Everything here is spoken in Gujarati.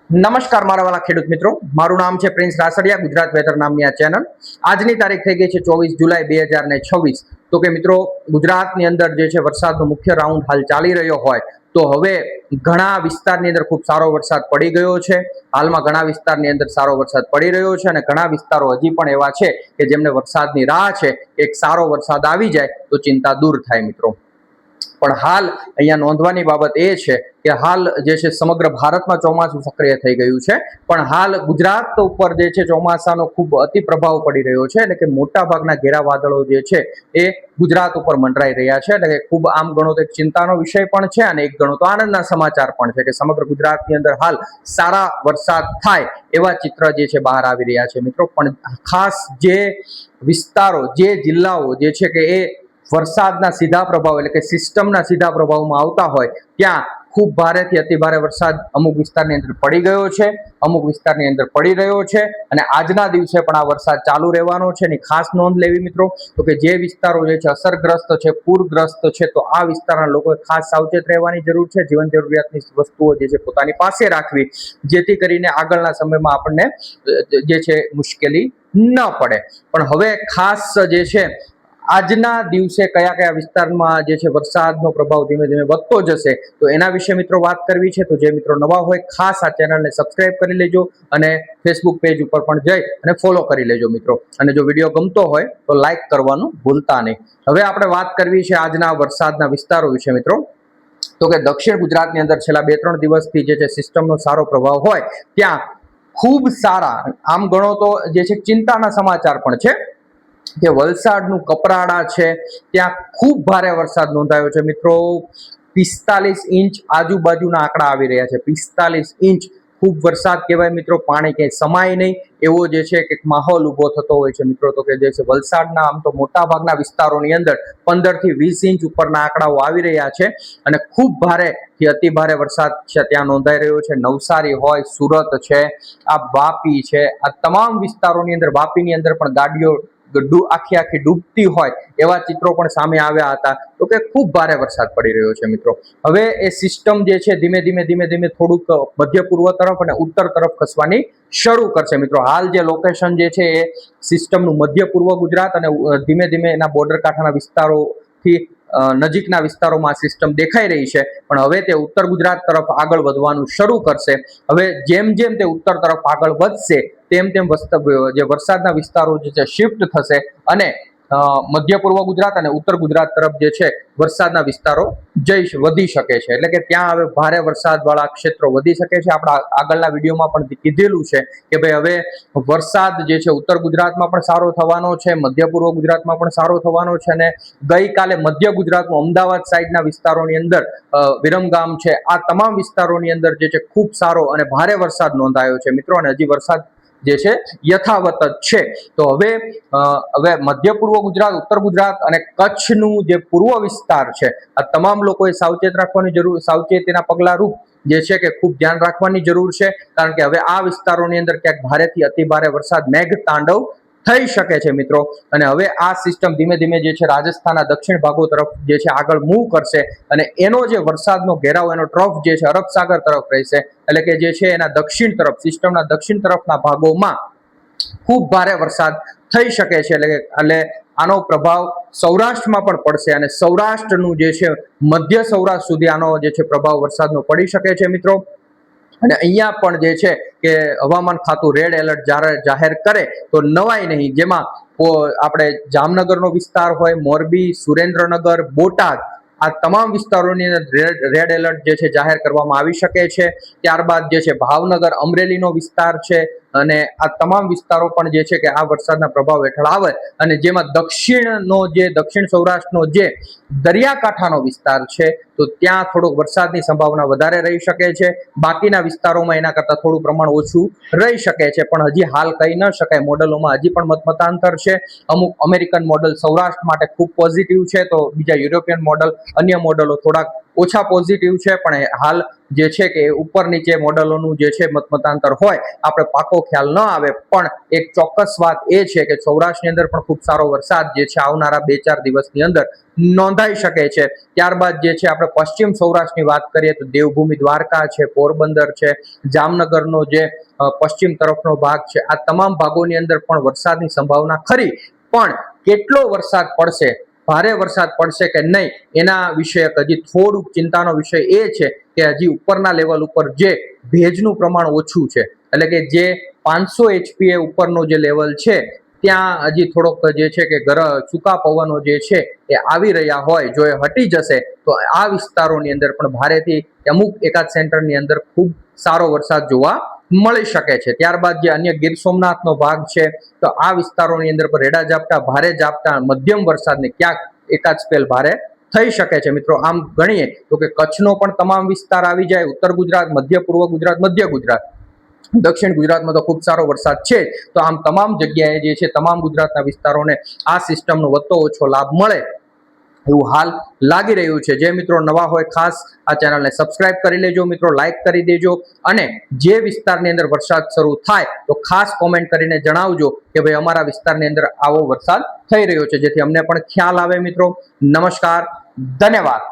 નમસ્કાર મારા વાલા ખેડૂત મિત્રો, મારું નામ છે પ્રિન્સ રાસડિયા. ગુજરાત વેધર નામની આ ચેનલ. આજની તારીખ થઈ ગઈ છે 24 જુલાઈ 2026. તો કે મિત્રો, ગુજરાતની અંદર જે છે વરસાદનો મુખ્ય રાઉન્ડ હાલ ચાલી રહ્યો હોય તો હવે ઘણા વિસ્તારની અંદર ખૂબ સારો વરસાદ પડી ગયો છે. હાલમાં ઘણા વિસ્તારની અંદર સારો વરસાદ પડી રહ્યો છે અને ઘણા વિસ્તારો હજી પણ એવા છે કે જેમને વરસાદની રાહ છે. એક સારો વરસાદ આવી જાય તો ચિંતા દૂર થાય મિત્રો. પણ હાલ અહીંયા નોંધવાની બાબત એ છે કે હાલ જે છે સમગ્ર ભારતમાં ચોમાસું સક્રિય થઈ ગયું છે, પણ હાલ ગુજરાત ઉપર જે છે ચોમાસાનો ખૂબ અતિ પ્રભાવ પડી રહ્યો છે. એટલે કે મોટા ભાગના ઘેરા વાદળો જે છે એ ગુજરાત ઉપર મંડરાઈ રહ્યા છે. એટલે કે ખૂબ આમ ગણો તો એક ચિંતાનો વિષય પણ છે અને એક ગણો તો આનંદના સમાચાર પણ છે કે સમગ્ર ગુજરાતની અંદર હાલ સારા વરસાદ થાય એવા ચિત્ર જે છે બહાર આવી રહ્યા છે મિત્રો. પણ ખાસ જે વિસ્તારો, જે જિલ્લાઓ જે છે કે એ વરસાદના સીધા પ્રભાવ એટલે કે સિસ્ટમના સીધા પ્રભાવમાં આવતા હોય ત્યાં ખૂબ ભારેથી અતિ ભારે વરસાદ અમુક વિસ્તારની અંદર પડી ગયો છે, અમુક વિસ્તારની અંદર પડી રહ્યો છે અને આજના દિવસે પણ આ વરસાદ ચાલુ રહેવાનો છે. એની ખાસ નોંધ લેવી મિત્રો, તો કે જે વિસ્તારો જે છે અસરગ્રસ્ત છે, પૂરગ્રસ્ત છે, તો આ વિસ્તારના લોકોએ ખાસ સાવચેત રહેવાની જરૂર છે. જીવન જરૂરિયાતની વસ્તુઓ જે છે પોતાની પાસે રાખવી, જેથી કરીને આગળના સમયમાં આપણને જે છે મુશ્કેલી ન પડે. પણ હવે ખાસ જે છે આજના દિવસે કયા કયા વિસ્તારમાં જે છે વરસાદનો પ્રભાવ ધીમે ધીમે વધતો જશે તો એના વિશે મિત્રો વાત કરવી છે. તો જે મિત્રો નવા હોય ખાસ આ ચેનલને સબસ્ક્રાઇબ કરી લેજો અને ફેસબુક પેજ ઉપર પણ જઈ અને ફોલો કરી લેજો મિત્રો. અને જો વિડીયો ગમતો હોય તો લાઈક કરવાનું ભૂલતા નહીં. હવે આપણે વાત કરવી છે આજના વરસાદના વિસ્તારો વિશે મિત્રો. તો કે દક્ષિણ ગુજરાતની અંદર છેલ્લા 2-3 દિવસથી જે છે સિસ્ટમનો સારો પ્રભાવ હોય ત્યાં ખૂબ સારા, આમ ગણો તો જે છે ચિંતાના સમાચાર પણ છે કે વલસાડનું કપરાડા છે ત્યાં ખૂબ ભારે વરસાદ નોંધાયો છે મિત્રો. 45 ઇંચ આજુબાજુના આંકડા આવી રહ્યા છે. 45 ઇંચ ખૂબ વરસાદ કહેવાય મિત્રો. પાણી ક્યાંય સમાય નહીં એવો જે છે કે માહોલ ઊભો થતો હોય છે મિત્રો. તો કે જે છે વલસાડના આમ તો મોટા ભાગના વિસ્તારોની અંદર 15 થી 20 ઇંચ ઉપરના આંકડાઓ આવી રહ્યા છે અને ખૂબ ભારેથી અતિ ભારે વરસાદ છે ત્યાં નોંધાઈ રહ્યો છે. નવસારી હોય, સુરત છે, આ વાપી છે, આ તમામ વિસ્તારોની અંદર, વાપીની અંદર પણ ગાડીઓ આખી ડૂબતી હોય એવા ચિત્રો પણ સામે આવ્યા હતા. તો કે ખૂબ ભારે વરસાદ પડી રહ્યો છે મિત્રો. હવે એ સિસ્ટમ જે છે ધીમે ધીમે થોડુંક મધ્ય પૂર્વ તરફ અને ઉત્તર તરફ ખસવાની શરૂ કરશે મિત્રો. હાલ જે લોકેશન જે છે એ સિસ્ટમનું મધ્ય પૂર્વ ગુજરાત અને ધીમે ધીમે એના બોર્ડર કાંઠાના વિસ્તારોથી નજીકના વિસ્તારોમાં આ સિસ્ટમ દેખાઈ રહી છે. પણ હવે તે ઉત્તર ગુજરાત તરફ આગળ વધવાનું શરૂ કરશે. હવે જેમ જેમ તે ઉત્તર તરફ આગળ વધશે તેમ તેમ જે વરસાદના વિસ્તારો જે છે શિફ્ટ થશે અને મધ્ય પૂર્વ ગુજરાત અને ઉત્તર ગુજરાત તરફ જે છે વરસાદના વિસ્તારો વધી શકે છે. એટલે કે ત્યાં હવે ભારે વરસાદ વાળા ક્ષેત્રો વધી શકે છે. આપણા આગળના વિડીયોમાં પણ કીધેલું છે કે ભાઈ હવે વરસાદ જે છે ઉત્તર ગુજરાતમાં પણ સારો થવાનો છે, મધ્ય પૂર્વ ગુજરાતમાં પણ સારો થવાનો છે અને ગઈકાલે મધ્ય ગુજરાતનું અમદાવાદ સાઈડના વિસ્તારોની અંદર વિરમગામ છે, આ તમામ વિસ્તારોની અંદર જે છે ખૂબ સારો અને ભારે વરસાદ નોંધાયો છે મિત્રો. અને હજી વરસાદ જે છે યથાવત જ છે. તો હવે મધ્ય પૂર્વ ગુજરાત, ઉત્તર ગુજરાત અને કચ્છનું જે પૂર્વ વિસ્તાર છે આ તમામ લોકોએ સાવચેત રાખવાની જરૂર, સાવચેતીના પગલારૂપ જે છે કે ખૂબ ધ્યાન રાખવાની જરૂર છે. કારણ કે હવે આ વિસ્તારોની અંદર ક્યાંક ભારેથી અતિ ભારે વરસાદ મેઘ તાંડવ થઈ શકે છે મિત્રો. અને હવે આ સિસ્ટમ ધીમે ધીમે જે છે રાજસ્થાનના દક્ષિણ ભાગો તરફ જે છે આગળ મૂવ કરશે અને એનો જે વરસાદનો ઘેરાવ, એનો ટ્રફ જે છે અરબ સાગર તરફ રહેશે. એટલે કે જે છે એના દક્ષિણ તરફ, સિસ્ટમના દક્ષિણ તરફના ભાગોમાં ખૂબ ભારે વરસાદ થઈ શકે છે. એટલે આનો પ્રભાવ સૌરાષ્ટ્રમાં પણ પડશે અને સૌરાષ્ટ્રનું જે છે મધ્ય સૌરાષ્ટ્ર સુધી આનો જે છે પ્રભાવ વરસાદનો પડી શકે છે મિત્રો. અને અહીંયા પણ જે છે કે હવામાન ખાતું રેડ એલર્ટ જાહેર કરે તો નવાય નહીં. જેમાં આપણે જામનગરનો વિસ્તાર હોય, મોરબી, સુરેન્દ્રનગર, બોટાદ, આ તમામ વિસ્તારોની અંદર રેડ એલર્ટ જે છે જાહેર કરવામાં આવી શકે છે. ત્યારબાદ જે છે ભાવનગર, અમરેલીનો વિસ્તાર છે અને આ તમામ વિસ્તારો પણ જે છે કે આ વરસાદના પ્રભાવ હેઠળ આવે અને જેમાં દક્ષિણ સૌરાષ્ટ્રનો જે દરિયાકાંઠાનો વિસ્તાર છે તો ત્યાં થોડોક વરસાદની સંભાવના વધારે રહી શકે છે. બાકીના વિસ્તારોમાં એના કરતાં થોડું પ્રમાણ ઓછું રહી શકે છે. પણ હજી હાલ કહી ન શકાય, મોડલોમાં હજી પણ મતાંતર છે. અમુક અમેરિકન મોડલ સૌરાષ્ટ્ર માટે ખૂબ પોઝિટિવ છે તો બીજા યુરોપિયન મોડલ, અન્ય મોડલો થોડાક ઓછા પોઝિટિવ છે, પણ હાલ જે છે કે ઉપર નીચે મોડલોનું જે છે મતાંતર હોય આપણે પાકો ખ્યાલ ન આવે, પણ એક ચોક્કસ વાત એ છે કે સૌરાષ્ટ્રની અંદર પણ ખૂબ સારો વરસાદ જે છે આવનારા 2-4 દિવસની અંદર નોંધાઈ શકે છે. ત્યારબાદ જે છે આપણે પશ્ચિમ સૌરાષ્ટ્રની વાત કરીએ તો દેવભૂમિ દ્વારકા છે, પોરબંદર છે, જામનગરનો જે પશ્ચિમ તરફનો ભાગ છે, આ તમામ ભાગોની અંદર પણ વરસાદની સંભાવના ખરી, પણ કેટલો વરસાદ પડશે, ભારે વરસાદ પડશે કે નહીં, એના વિશે હજી થોડુંક ચિંતાનો વિષય એ છે કે હજી ઉપરના લેવલ ઉપર જે ભેજનું પ્રમાણ ઓછું છે, એટલે કે જે 500 HPA ઉપરનો જે લેવલ છે ત્યાં હજી થોડોક જે છે કે સૂકા પવનો જે છે એ આવી રહ્યા હોય, જો એ હટી જશે તો આ વિસ્તારોની અંદર પણ ભારેથી અમુક એકાદ સેન્ટરની અંદર ખૂબ સારો વરસાદ જોવા મળી શકે છે. ત્યારબાદ જે અન્ય ગીર સોમનાથનો ભાગ છે તો આ વિસ્તારોની અંદર પણ રેડા ઝાપટા, ભારે ઝાપટા, મધ્યમ વરસાદને ક્યાંક એકાદ સ્પેલ ભારે થઈ શકે છે. મિત્રો આમ ગણીએ તો કે કચ્છનો પણ તમામ વિસ્તાર આવી જાય, ઉત્તર ગુજરાત, મધ્ય પૂર્વ ગુજરાત, મધ્ય ગુજરાત, દક્ષિણ ગુજરાતમાં તો ખૂબ સારો વરસાદ છે. તો આમ તમામ જગ્યાએ જે છે તમામ ગુજરાતના વિસ્તારોને આ સિસ્ટમનો વધતો ઓછો લાભ મળે એવું હાલ લાગી રહ્યું છે. જે મિત્રો નવા હોય ખાસ આ ચેનલને સબસ્ક્રાઇબ કરી લેજો, મિત્રો લાઈક કરી દેજો, અને જે વિસ્તારની અંદર વરસાદ શરૂ થાય તો ખાસ કોમેન્ટ કરીને જણાવજો કે ભાઈ અમારા વિસ્તારની અંદર આવો વરસાદ થઈ રહ્યો છે, જેથી અમને પણ ખ્યાલ આવે. મિત્રો નમસ્કાર, ધન્યવાદ.